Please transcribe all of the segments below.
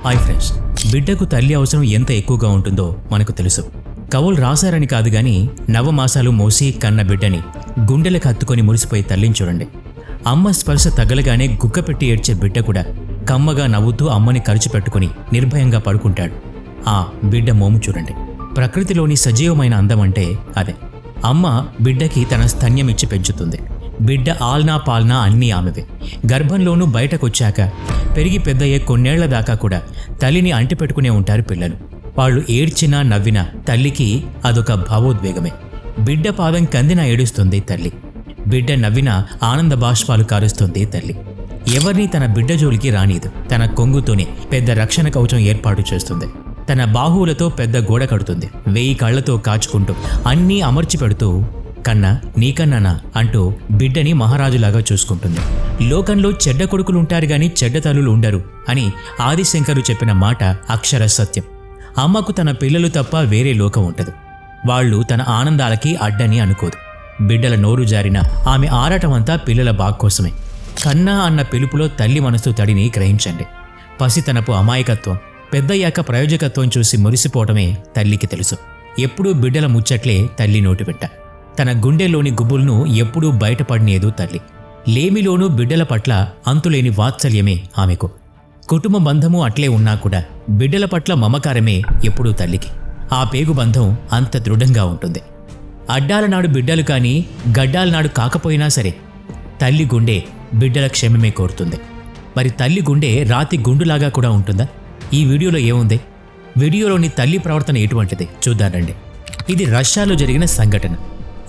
Hi friends, బిడ్డకు తల్లి అవసరం ఎంత ఎక్కువగా ఉంటుందో మనకు తెలుసు. కవులు రాశారని కాదు గాని నవమాసాలు మోసి కన్న బిడ్డని గుండెలకు హత్తుకొని మురిసిపోయి తల్లిని చూడండి. అమ్మ స్పర్శ తగలగానే గుక్కపెట్టి ఏడ్చే బిడ్డ కూడా కమ్మగా నవ్వుతూ అమ్మని ఖర్చు పెట్టుకుని నిర్భయంగా పడుకుంటాడు. ఆ బిడ్డ మోము చూడండి. ప్రకృతిలోని సజీవమైన అందం అంటే అదే. అమ్మ బిడ్డకి తన స్తన్యం ఇచ్చి పెంచుతుంది. బిడ్డ ఆల్నా పాల్నా అన్నీ ఆమెవే. గర్భంలోనూ బయటకొచ్చాక పెరిగి పెద్దయ్యే కొన్నేళ్ల దాకా కూడా తల్లిని అంటిపెట్టుకునే ఉంటారు పిల్లలు. వాళ్ళు ఏడ్చినా నవ్వినా తల్లికి అదొక భావోద్వేగమే. బిడ్డ పాదం కందినా ఏడుస్తుంది తల్లి. బిడ్డ నవ్వినా ఆనంద బాష్పాలు కారుస్తుంది తల్లి. ఎవరిని తన బిడ్డ జోలికి రానీదు. తన కొంగుతోనే పెద్ద రక్షణ కవచం ఏర్పాటు చేస్తుంది. తన బాహువులతో పెద్ద గోడ కడుతుంది. 1000 కళ్లతో కాచుకుంటూ అన్నీ అమర్చి పెడుతూ కన్నా నీకన్నానా అంటూ బిడ్డని మహారాజులాగా చూసుకుంటుంది. లోకంలో చెడ్డ కొడుకులుంటారు గాని చెడ్డ తల్లులు ఉండరు అని ఆదిశంకరు చెప్పిన మాట అక్షర సత్యం. అమ్మకు తన పిల్లలు తప్ప వేరే లోకం ఉండదు. వాళ్ళు తన ఆనందాలకి అడ్డని అనుకోదు. బిడ్డల నోరు జారిన ఆమె ఆరాటమంతా పిల్లల బాగ్కోసమే. కన్నా అన్న పిలుపులో తల్లి మనసు తడిని గ్రహించండి. పసితనపు అమాయకత్వం పెద్దయ్యాక ప్రయోజకత్వం చూసి మురిసిపోవటమే తల్లికి తెలుసు. ఎప్పుడూ బిడ్డల ముచ్చట్లే తల్లి నోటిబిట్ట. తన గుండెలోని గుబుల్ను ఎప్పుడూ బయటపడినేదు తల్లి. లేమిలోనూ బిడ్డల పట్ల అంతులేని వాత్సల్యమే ఆమెకు. కుటుంబ బంధము అట్లే ఉన్నా కూడా బిడ్డల పట్ల మమకారమే ఎప్పుడూ తల్లికి. ఆ పేగు బంధం అంత దృఢంగా ఉంటుంది. అడ్డాల నాడు బిడ్డలు కానీ గడ్డాల నాడు కాకపోయినా సరే తల్లి గుండె బిడ్డల క్షేమమే కోరుతుంది. మరి తల్లి గుండె రాతి గుండులాగా కూడా ఉంటుందా? ఈ వీడియోలో ఏముంది? వీడియోలోని తల్లి ప్రవర్తన ఎటువంటిది చూద్దానండి. ఇది రష్యాలో జరిగిన సంఘటన.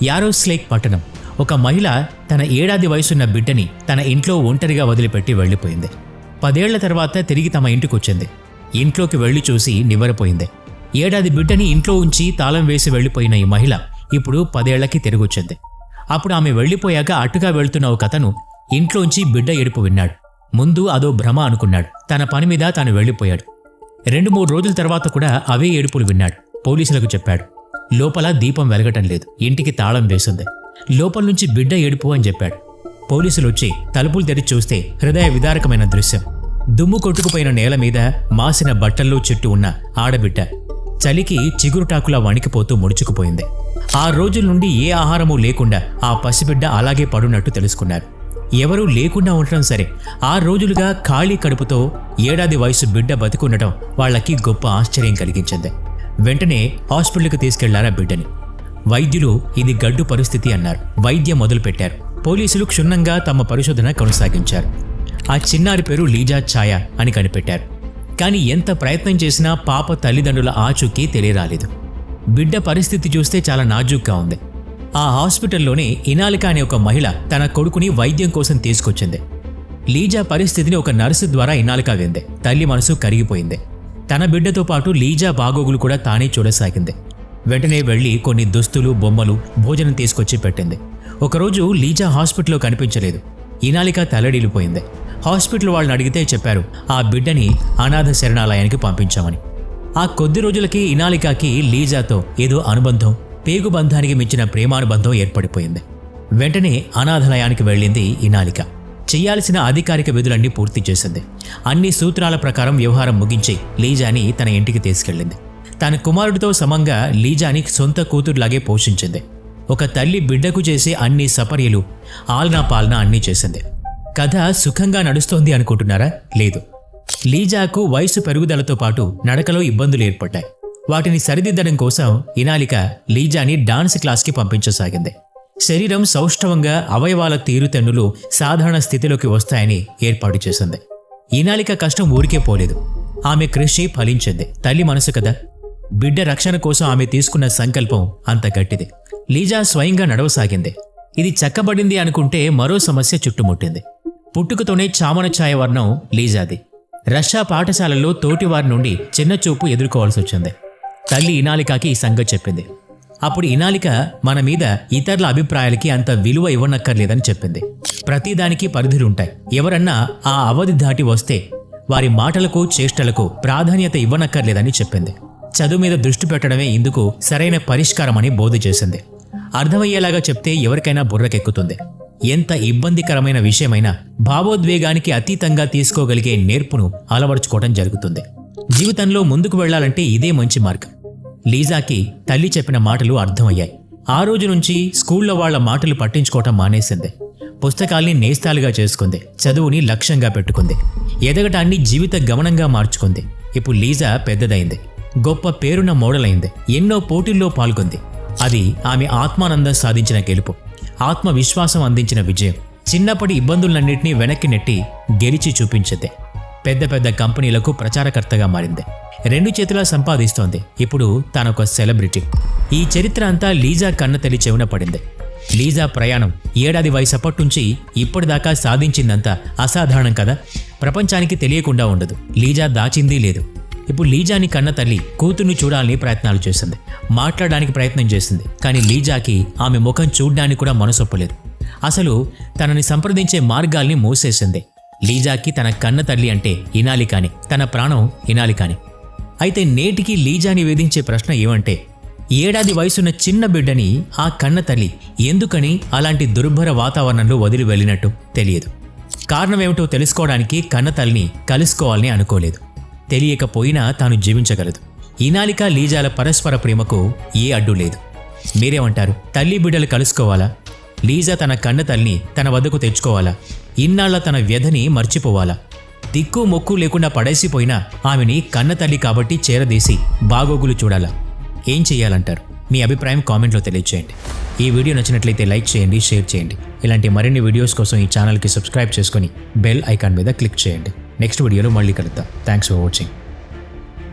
యారోస్లేక్ పట్టణం. ఒక మహిళ తన 7 ఏళ్ల వయసున్న బిడ్డని తన ఇంట్లో ఒంటరిగా వదిలిపెట్టి వెళ్లిపోయింది. 10 ఏళ్ల తర్వాత తిరిగి తమ ఇంటికొచ్చింది. ఇంట్లోకి వెళ్లి చూసి నివ్వెరపోయింది. 7 ఏళ్ల బిడ్డని ఇంట్లో ఉంచి తాళం వేసి వెళ్లిపోయిన ఈ మహిళ ఇప్పుడు 10 ఏళ్లకి తిరిగొచ్చింది. అప్పుడు ఆమె వెళ్లిపోయాక అటుగా వెళ్తున్న ఒక అతను ఇంట్లోంచి బిడ్డ ఏడుపు విన్నాడు. ముందు అదో భ్రమ అనుకున్నాడు. తన పని మీద తాను వెళ్లిపోయాడు. 2-3 రోజుల తర్వాత కూడా అవే ఏడుపులు విన్నాడు. పోలీసులకు చెప్పాడు. లోపల దీపం వెలగటం లేదు. ఇంటికి తాళం వేసింది. లోపల నుంచి బిడ్డ ఏడుపు అని చెప్పాడు. పోలీసులు వచ్చి తలుపులు తెరిచి చూస్తే హృదయ విదారకమైన దృశ్యం. దుమ్ము కొట్టుకుపోయిన నేల మీద మాసిన బట్టల్లో చుట్టూ ఉన్న ఆడబిడ్డ చలికి చిగురుటాకులా వణికిపోతూ ముడుచుకుపోయింది. 6 రోజుల నుండి ఏ ఆహారమూ లేకుండా ఆ పసిబిడ్డ అలాగే పడున్నట్టు తెలుసుకున్నారు. ఎవరూ లేకుండా ఉండటం సరే, 6 రోజులుగా ఖాళీ కడుపుతో 7 ఏళ్ల వయసు బిడ్డ బతికుండటం వాళ్లకి గొప్ప ఆశ్చర్యం కలిగించింది. వెంటనే హాస్పిటల్కి తీసుకెళ్లారా బిడ్డని. వైద్యులు ఇది గడ్డు పరిస్థితి అన్నారు. వైద్యం మొదలుపెట్టారు. పోలీసులు క్షుణ్ణంగా తమ పరిశోధన కొనసాగించారు. ఆ చిన్నారి పేరు లీజా ఛాయ అని కనిపెట్టారు. కానీ ఎంత ప్రయత్నం చేసినా పాప తల్లిదండ్రుల ఆచూకీ తెలియరాలేదు. బిడ్డ పరిస్థితి చూస్తే చాలా నాజూగ్గా ఉంది. ఆ హాస్పిటల్లోనే ఇనాలిక అనే ఒక మహిళ తన కొడుకుని వైద్యం కోసం తీసుకొచ్చింది. లీజా పరిస్థితిని ఒక నర్సు ద్వారా ఇనాలిక వింది. తల్లి మనసు కరిగిపోయింది. తన బిడ్డతో పాటు లీజా బాగోగులు కూడా తానే చూడసాగింది. వెంటనే వెళ్లి కొన్ని దుస్తులు, బొమ్మలు, భోజనం తీసుకొచ్చి పెట్టింది. ఒకరోజు లీజా హాస్పిటల్లో కనిపించలేదు. ఇనాలిక తల్లడిల్లిపోయింది. హాస్పిటల్ వాళ్ళని అడిగితే చెప్పారు ఆ బిడ్డని అనాథ శరణాలయానికి పంపించామని. ఆ కొద్ది రోజులకి ఇనాలికకి లీజాతో ఏదో అనుబంధం, పేగు బంధానికి మించిన ప్రేమానుబంధం ఏర్పడిపోయింది. వెంటనే అనాథాలయానికి వెళ్ళింది ఇనాలిక. చెయ్యాల్సిన అధికారిక విధులన్నీ పూర్తి చేసింది. అన్ని సూత్రాల ప్రకారం వ్యవహారం ముగించి లీజాని తన ఇంటికి తీసుకెళ్ళింది. తన కుమారుడితో సమంగా లీజాని సొంత కూతురులాగే పోషించింది. ఒక తల్లి బిడ్డకు చేసే అన్ని సపర్యలు ఆల్నా పాల్నా అన్నీ చేసింది. కథ సుఖంగా నడుస్తోంది అనుకుంటున్నారా? లేదు. లీజాకు వయసు పెరుగుదలతో పాటు నడకలో ఇబ్బందులు ఏర్పడ్డాయి. వాటిని సరిదిద్దడం కోసం ఇనాలిక లీజాని డాన్స్ క్లాస్కి పంపించసాగింది. శరీరం సౌష్ఠవంగా అవయవాల తీరుతెన్నులు సాధారణ స్థితిలోకి వస్తాయని ఏర్పాటు చేసింది. ఇనాలిక కష్టం ఊరికే పోలేదు. ఆమె కృషి ఫలించింది. తల్లి మనసు కదా. బిడ్డ రక్షణ కోసం ఆమె తీసుకున్న సంకల్పం అంత గట్టిది. లీజా స్వయంగా నడవసాగింది. ఇది చక్కబడింది అనుకుంటే మరో సమస్య చుట్టుముట్టింది. పుట్టుకతోనే చామన ఛాయ వర్ణం లీజాది. రష్యా పాఠశాలల్లో తోటివారి నుండి చిన్నచూపు ఎదుర్కోవాల్సి వచ్చింది. తల్లి ఇనాలికకి ఈ సంగతి చెప్పింది. అప్పుడు ఇనాలిక మన మీద ఇతరుల అభిప్రాయాలకి అంత విలువ ఇవ్వనక్కర్లేదని చెప్పింది. ప్రతిదానికి పరిధులుంటాయి. ఎవరన్నా ఆ అవధి దాటి వస్తే వారి మాటలకు, చేష్టలకు ప్రాధాన్యత ఇవ్వనక్కర్లేదని చెప్పింది. చదువు మీద దృష్టి పెట్టడమే ఇందుకు సరైన పరిష్కారమని బోధ చేసింది. అర్థమయ్యేలాగా చెప్తే ఎవరికైనా బుర్రకెక్కుతుంది. ఎంత ఇబ్బందికరమైన విషయమైనా భావోద్వేగానికి అతీతంగా తీసుకోగలిగే నేర్పును అలవరుచుకోవడం జరుగుతుంది. జీవితంలో ముందుకు వెళ్లాలంటే ఇదే మంచి మార్గం. లీజాకి తల్లి చెప్పిన మాటలు అర్థమయ్యాయి. ఆ రోజు నుంచి స్కూల్లో వాళ్ల మాటలు పట్టించుకోవటం మానేసింది. పుస్తకాల్ని నేస్తాలుగా చేసుకుంది. చదువుని లక్ష్యంగా పెట్టుకుంది. ఎదగటాన్ని జీవిత గమనంగా మార్చుకుంది. ఇప్పుడు లీజా పెద్దదైంది. గొప్ప పేరున్న మోడల్ అయింది. ఎన్నో పోటీల్లో పాల్గొంది. అది ఆమె ఆత్మానందం సాధించిన గెలుపు, ఆత్మవిశ్వాసం అందించిన విజయం. చిన్నప్పటి ఇబ్బందులన్నింటినీ వెనక్కి నెట్టి గెలిచి చూపించింది. పెద్ద పెద్ద కంపెనీలకు ప్రచారకర్తగా మారింది. 2 చేతులా సంపాదిస్తోంది. ఇప్పుడు తానొక సెలబ్రిటీ. ఈ చరిత్ర అంతా లీజా కన్నతల్లి చెవున పడింది. లీజా ప్రయాణం 7 ఏళ్ల వయసప్పటి ఇప్పటిదాకా సాధించిందంతా అసాధారణం కదా. ప్రపంచానికి తెలియకుండా ఉండదు. లీజా దాచిందీ లేదు. ఇప్పుడు లీజాని కన్న తల్లి కూతుర్ని చూడాలని ప్రయత్నాలు చేసింది. మాట్లాడడానికి ప్రయత్నం చేసింది. కానీ లీజాకి ఆమె ముఖం చూడ్డానికి కూడా మనసొప్పలేదు. అసలు తనని సంప్రదించే మార్గాల్ని మూసేసింది. లీజాకి తన కన్న తల్లి అంటే ఇనాలి కాని, తన ప్రాణం ఇనాలి కాని. అయితే నేటికి లీజాని వేధించే ప్రశ్న ఏమంటే, 7 ఏళ్ల వయసున్న చిన్న బిడ్డని ఆ కన్న తల్లి ఎందుకని అలాంటి దుర్భర వాతావరణంలో వదిలి వెళ్ళినట్టు తెలియదు. కారణమేమిటో తెలుసుకోవడానికి కన్న తల్లిని కలుసుకోవాలని అనుకోలేదు. తెలియకపోయినా తాను జీవించగలదు. ఇనాలిక లీజాల పరస్పర ప్రేమకు ఏ అడ్డు లేదు. మీరేమంటారు? తల్లి బిడ్డలు కలుసుకోవాలా? లీజా తన కన్న తల్లిని తన వద్దకు తెచ్చుకోవాలా? ఇన్నాళ్ల తన వ్యధని మర్చిపోవాలా? దిక్కు మొక్కు లేకుండా పడేసిపోయినా ఆమెని కన్న తల్లి కాబట్టి చేరదీసి బాగోగులు చూడాలా? ఏం చెయ్యాలంటారు? మీ అభిప్రాయం కామెంట్లో తెలియజేయండి. ఈ వీడియో నచ్చినట్లయితే లైక్ చేయండి, షేర్ చేయండి. ఇలాంటి మరిన్ని వీడియోస్ కోసం ఈ ఛానల్కి సబ్స్క్రైబ్ చేసుకొని బెల్ ఐకాన్ మీద క్లిక్ చేయండి. నెక్స్ట్ వీడియోలో మళ్ళీ కలుద్దాం. Thanks for watching.